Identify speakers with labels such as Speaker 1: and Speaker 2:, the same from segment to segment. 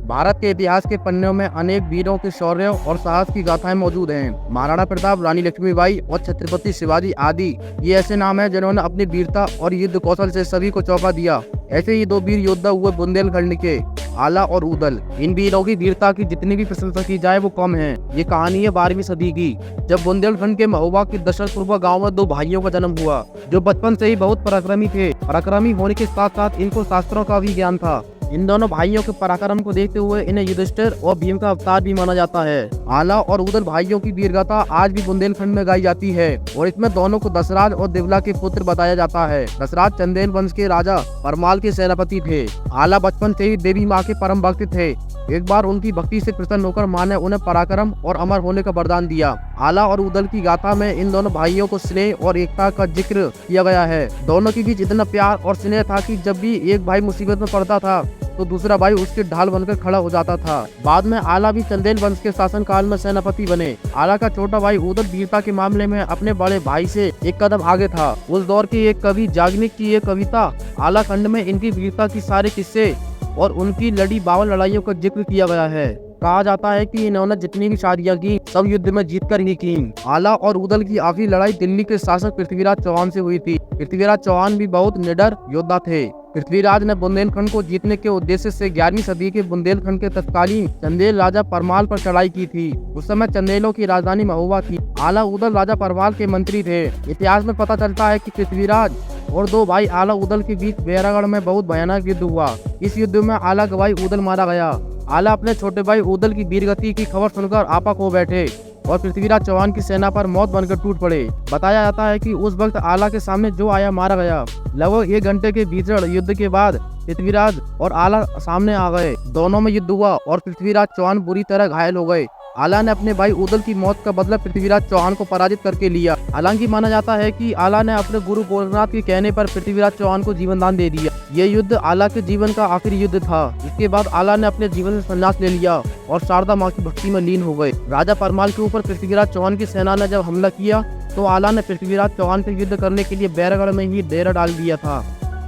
Speaker 1: भारत के इतिहास के पन्नों में अनेक वीरों के शौर्य और साहस की गाथाएं मौजूद हैं। महाराणा प्रताप, रानी लक्ष्मीबाई और छत्रपति शिवाजी आदि ये ऐसे नाम हैं जिन्होंने अपनी वीरता और युद्ध कौशल से सभी को चौंका दिया। ऐसे ही दो वीर योद्धा हुए बुंदेलखंड के आला और उदल। इन वीरों की वीरता की जितनी भी प्रशंसा की जाए वो कम है। ये कहानी है 12वीं सदी की, जब बुंदेलखंड के महुआ के दशरथपुर गांव में दो भाइयों का जन्म हुआ, जो बचपन से ही बहुत पराक्रमी थे। पराक्रमी होने के साथ साथ इनको शास्त्रों का भी ज्ञान था। इन दोनों भाइयों के पराक्रम को देखते हुए इन्हें युधिष्ठिर और भीम का अवतार भी माना जाता है। आला और उदल भाइयों की वीरगाथा आज भी बुंदेलखंड में गाई जाती है और इसमें दोनों को दशराज और देवला के पुत्र बताया जाता है। दशराज चंदेल वंश के राजा परमाल के सेनापति थे। आला बचपन से ही देवी माँ के परम भक्त थे। एक बार उनकी भक्ति से प्रसन्न होकर माँ ने उन्हें पराक्रम और अमर होने का वरदान दिया। आला और उदल की गाथा में इन दोनों भाइयों को स्नेह और एकता का जिक्र किया गया है। दोनों के बीच इतना प्यार और स्नेह था कि जब भी एक भाई मुसीबत में पड़ता था तो दूसरा भाई उसके ढाल बनकर खड़ा हो जाता था। बाद में आला भी चंदेल वंश के शासन काल में सेनापति बने। आला का छोटा भाई उदल वीरता के मामले में अपने बड़े भाई से एक कदम आगे था। उस दौर के एक कवि याज्ञनिक की एक कविता आला खंड में इनकी वीरता की सारे किस्से और उनकी लड़ी 52 लड़ाइयों का जिक्र किया गया है। कहा जाता है कि इन्होंने जितनी भी शादियां की सब युद्ध में जीतकर ही की। आला और उदल की आखिरी लड़ाई दिल्ली के शासक पृथ्वीराज चौहान से हुई थी। पृथ्वीराज चौहान भी बहुत निडर योद्धा थे। पृथ्वीराज ने बुंदेलखंड को जीतने के उद्देश्य से 11वीं सदी के बुंदेलखंड के तत्कालीन चंदेल राजा परमाल पर चढ़ाई की थी। उस समय चंदेलों की राजधानी महुआ थी। आला उदल राजा परमाल के मंत्री थे। इतिहास में पता चलता है कि पृथ्वीराज और दो भाई आला उदल के बीच बैरागढ़ में बहुत भयानक युद्ध हुआ। इस युद्ध में आला का भाई उदल मारा गया। आला अपने छोटे भाई उदल की वीरगति की खबर सुनकर आपा खो बैठे और पृथ्वीराज चौहान की सेना पर मौत बनकर टूट पड़े। बताया जाता है कि उस वक्त आला के सामने जो आया मारा गया। लगभग 1 घंटे के भीतर युद्ध के बाद पृथ्वीराज और आला सामने आ गए। दोनों में युद्ध हुआ और पृथ्वीराज चौहान बुरी तरह घायल हो गए। आला ने अपने भाई उदल की मौत का बदला पृथ्वीराज चौहान को पराजित करके लिया। हालांकि माना जाता है कि आला ने अपने गुरु गोरखनाथ के कहने पर पृथ्वीराज चौहान को जीवन दान दे दिया। ये युद्ध आला के जीवन का आखिरी युद्ध था। इसके बाद आला ने अपने जीवन से संन्यास ले लिया और शारदा माँ की भक्ति में लीन हो गए। राजा परमाल के ऊपर पृथ्वीराज चौहान की सेना ने जब हमला किया तो आला ने पृथ्वीराज चौहान से युद्ध करने के लिए बैरागढ़ में ही डेरा डाल दिया था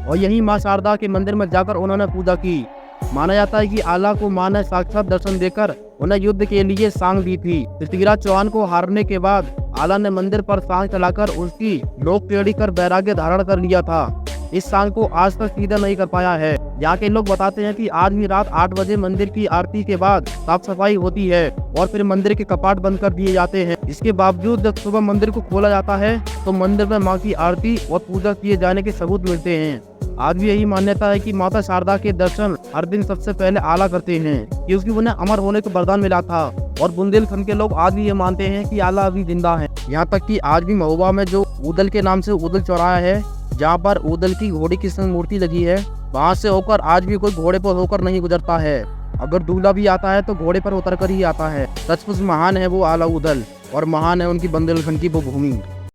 Speaker 1: और यही माँ शारदा के मंदिर में जाकर उन्होंने पूजा की। माना जाता है कि आला को मां ने साक्षात दर्शन देकर उन्हें युद्ध के लिए सांग दी थी। पृथ्वीराज चौहान को हारने के बाद आला ने मंदिर पर सांग चलाकर उसकी लोक टेढ़ी कर वैराग्य धारण कर लिया था। इस सांग को आज तक सीधा नहीं कर पाया है। यहाँ के लोग बताते हैं कि आज भी रात 8 बजे मंदिर की आरती के बाद साफ सफाई होती है और फिर मंदिर के कपाट बंद कर दिए जाते हैं। इसके बावजूद जब सुबह मंदिर को खोला जाता है तो मंदिर में माँ की आरती और पूजा किए जाने के सबूत मिलते हैं। आज भी यही मान्यता है कि माता शारदा के दर्शन हर दिन सबसे पहले आला करते हैं, क्योंकि उन्हें अमर होने का वरदान मिला था। और बुंदेलखंड के लोग आज भी ये मानते हैं कि आला अभी जिंदा है। यहाँ तक कि आज भी महुआ में जो उदल के नाम से उदल चौराहा है, जहाँ पर उदल की घोड़े की संग मूर्ति लगी है, वहाँ से होकर आज भी कोई घोड़े पर होकर नहीं गुजरता है। अगर दूल्हा भी आता है तो घोड़े पर उतर कर ही आता है। सचमुच महान है वो आला उदल और महान है उनकी बुंदेलखंड की वो भूमि।